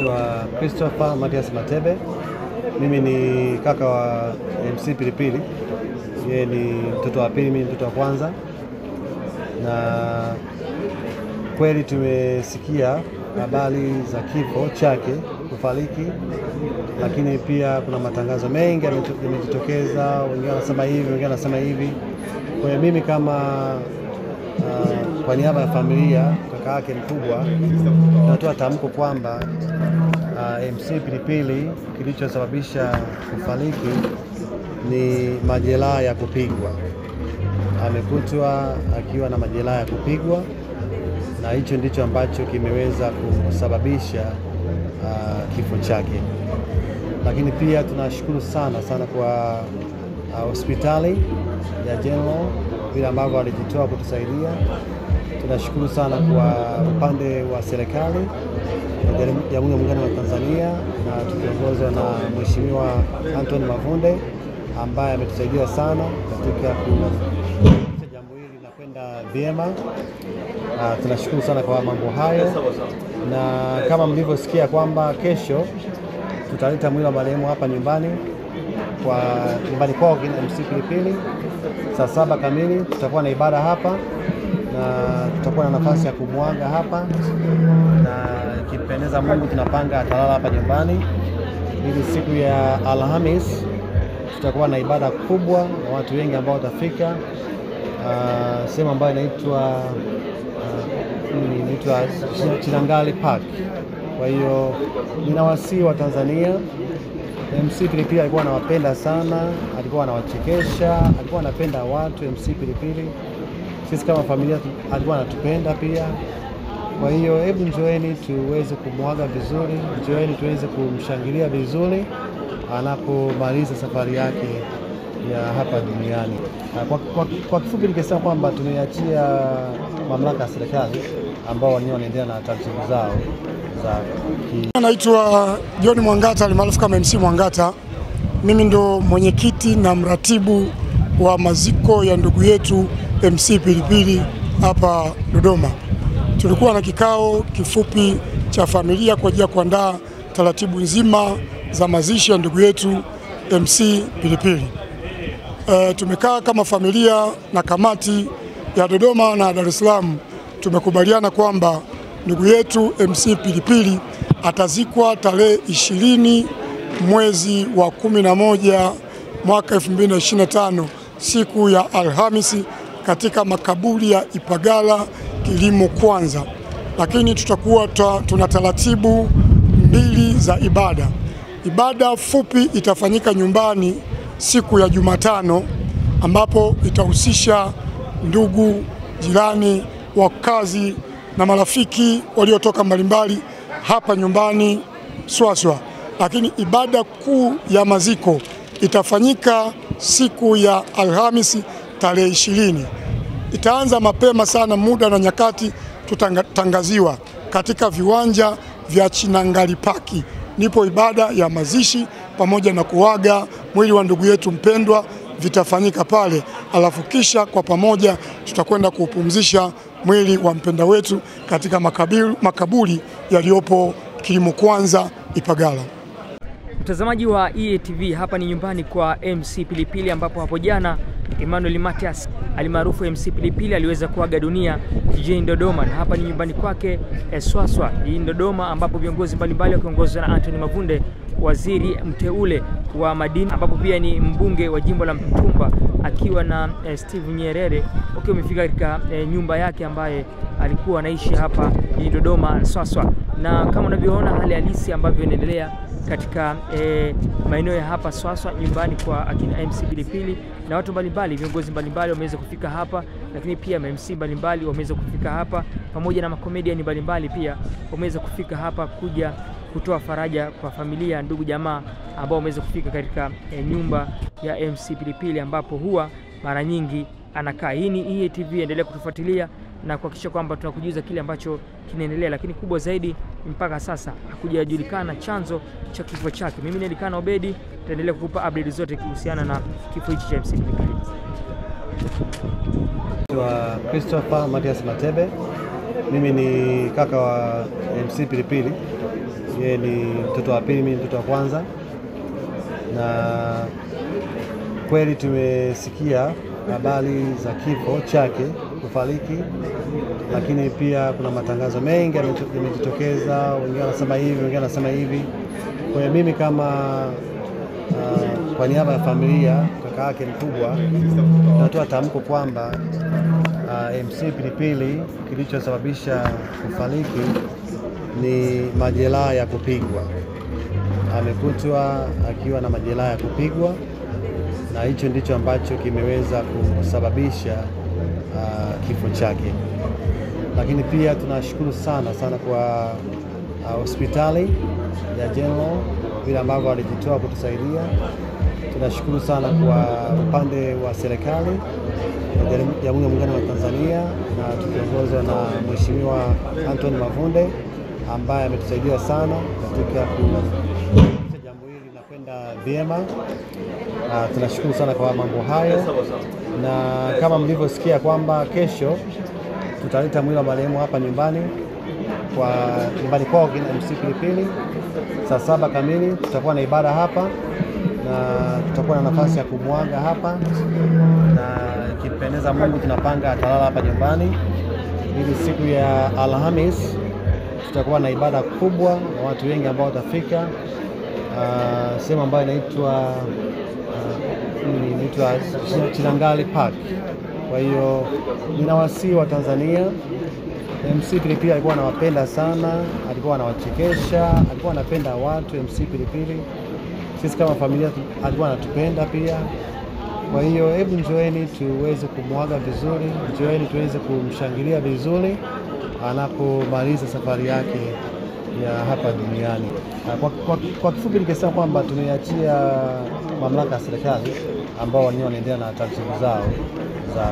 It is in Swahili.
Naitwa Christopher Matias Matebe. Mimi ni kaka wa MC Pilipili. Yeye ni mtoto wa pili, mimi mtoto wa kwanza. Na kweli tumesikia habari za kifo chake, kufariki, lakini pia kuna matangazo mengi yamejitokeza, wengine wanasema hivi, wengine wanasema hivi. Kwa hiyo mimi kama kwa niaba ya familia, kaka yake mkubwa, natoa tamko kwamba MC Pilipili kilichosababisha kufariki ni majeraha ya kupigwa. Amekutwa akiwa na majeraha ya kupigwa, na hicho ndicho ambacho kimeweza kusababisha kifo chake. Lakini pia tunashukuru sana kwa hospitali ya General vile ambavyo walijitoa kutusaidia. Tunashukuru sana kwa upande wa serikali ya Jamhuri ya Muungano wa Tanzania, na tukiongozwa na Mheshimiwa Anthony Mavunde ambaye ametusaidia sana katika kuhakikisha jambo hili linakwenda vyema. Tunashukuru sana kwa mambo hayo, na kama mlivyosikia kwamba kesho tutaleta mwili wa marehemu hapa nyumbani kwao MC Pilipili saa 7 kamili. Tutakuwa na ibada hapa na tutakuwa na nafasi ya kumwaga hapa, na ikipendeza Mungu tunapanga atalala hapa nyumbani, ili siku ya Alhamis tutakuwa na ibada kubwa na watu wengi ambao watafika sehemu ambayo inaitwa Chinangali Park. Kwa hiyo ninawasihi wa Tanzania, MC Pilipili alikuwa anawapenda sana, alikuwa anawachekesha, alikuwa anapenda watu. MC Pilipili sisi kama familia alikuwa anatupenda pia. Kwa hiyo hebu njoeni tuweze kumwaga vizuri, njoeni tuweze kumshangilia vizuri anapomaliza safari yake ya hapa duniani. Kwa kifupi nikisema kwamba tumeachia mamlaka ya serikali ambao wenyewe wanaendelea na taratibu zao za Naitwa John Mwangata almaarufu kama MC Mwangata. Mimi ndo mwenyekiti na mratibu wa maziko ya ndugu yetu MC Pilipili hapa Dodoma. Tulikuwa na kikao kifupi cha familia kwa ajili ya kuandaa taratibu nzima za mazishi ya ndugu yetu MC Pilipili. Tumekaa kama familia na kamati ya Dodoma na Dar es Salaam, tumekubaliana kwamba ndugu yetu MC Pilipili atazikwa tarehe 20 mwezi wa 11 mwaka 2025 siku ya Alhamisi katika makaburi ya Ipagala Kilimo Kwanza. Lakini tutakuwa tuna taratibu mbili za ibada. Ibada fupi itafanyika nyumbani siku ya Jumatano, ambapo itahusisha ndugu, jirani, wakazi na marafiki waliotoka mbalimbali hapa nyumbani Swaswa. Lakini ibada kuu ya maziko itafanyika siku ya Alhamisi tarehe 20. Itaanza mapema sana, muda na nyakati tutatangaziwa katika viwanja vya Chinangali Park. Nipo ibada ya mazishi pamoja na kuaga mwili wa ndugu yetu mpendwa vitafanyika pale, alafu kisha kwa pamoja tutakwenda kuupumzisha mwili wa mpenda wetu katika makaburi yaliyopo Kilimo Kwanza Ipagala. Mtazamaji wa EATV, hapa ni nyumbani kwa MC Pilipili, ambapo hapo jana Emmanuel Matias almaarufu MC Pilipili aliweza kuaga dunia jijini Dodoma, na hapa ni nyumbani kwake Swaswa jijini Dodoma, ambapo viongozi mbalimbali wakiongozwa na Anthony Mavunde, waziri mteule wa madini, ambapo pia ni mbunge wa jimbo la Mtumba, akiwa na Steve Nyerere, wakiwa wamefika katika nyumba yake ambaye alikuwa anaishi hapa jijini Dodoma Swaswa. Na kama unavyoona hali halisi ambavyo inaendelea katika maeneo ya hapa Swaswa, nyumbani kwa akina MC Pilipili, na watu mbalimbali, viongozi mbalimbali wameweza kufika hapa, lakini pia MC mbalimbali wameweza kufika hapa, pamoja na makomediani mbalimbali pia wameweza kufika hapa kuja kutoa faraja kwa familia, ndugu, jamaa ambao wameweza kufika katika nyumba ya MC Pilipili, ambapo huwa mara nyingi anakaa. Hii ni EATV, endelea kutufuatilia na kuhakikisha kwamba tunakujuza kile ambacho kinaendelea, lakini kubwa zaidi mpaka sasa hakujajulikana chanzo cha kifo chake. Mimi ni Elikana Obedi, tutaendelea kukupa update zote kuhusiana na kifo hichi cha MC Pilipili. Naitwa Christopher Matias Matebe. Mimi ni kaka wa MC Pilipili. Yeye ni mtoto wa pili, mimi mtoto wa kwanza, na kweli tumesikia habari za kifo chake, kufariki, lakini pia kuna matangazo mengi yamejitokeza, wengine wanasema hivi, wengine wanasema hivi. Kwa hiyo mimi kama kwa niaba ya familia, kaka yake mkubwa, natoa tamko kwamba MC Pilipili kilichosababisha kufariki ni majeraha ya kupigwa. Amekutwa akiwa na majeraha ya kupigwa, na hicho ndicho ambacho kimeweza kusababisha kifo chake. Lakini pia tunashukuru sana kwa hospitali ya General vile ambavyo walijitoa kutusaidia. Tunashukuru sana kwa upande wa serikali ya Jamhuri ya Muungano wa Tanzania, na tukiongozwa na Mheshimiwa Anthony Mavunde ambaye ametusaidia sana katika kuhakikisha jambo hili linakwenda vyema. Tunashukuru sana kwa mambo hayo, na kama mlivyosikia kwamba kesho tutaleta mwili wa marehemu hapa nyumbani kwao kina MC Pilipili saa 7 kamili. Tutakuwa na ibada hapa na tutakuwa na nafasi ya kumwaga hapa, na ikipendeza Mungu tunapanga atalala hapa nyumbani, ili siku ya Alhamis tutakuwa na ibada kubwa na watu wengi ambao watafika sehemu ambayo inaitwa Chinangali Park. Kwa hiyo ninawasihi wa Tanzania, MC Pilipili alikuwa anawapenda sana, alikuwa anawachekesha, alikuwa anapenda watu. MC Pilipili, sisi kama familia alikuwa anatupenda pia. Kwa hiyo hebu njoeni tuweze kumwaga vizuri, njoeni tuweze kumshangilia vizuri anapomaliza safari yake ya hapa duniani. Kwa kifupi nikisema kwamba tumeachia mamlaka ya serikali ambao wenyewe wanaendelea na taratibu zao za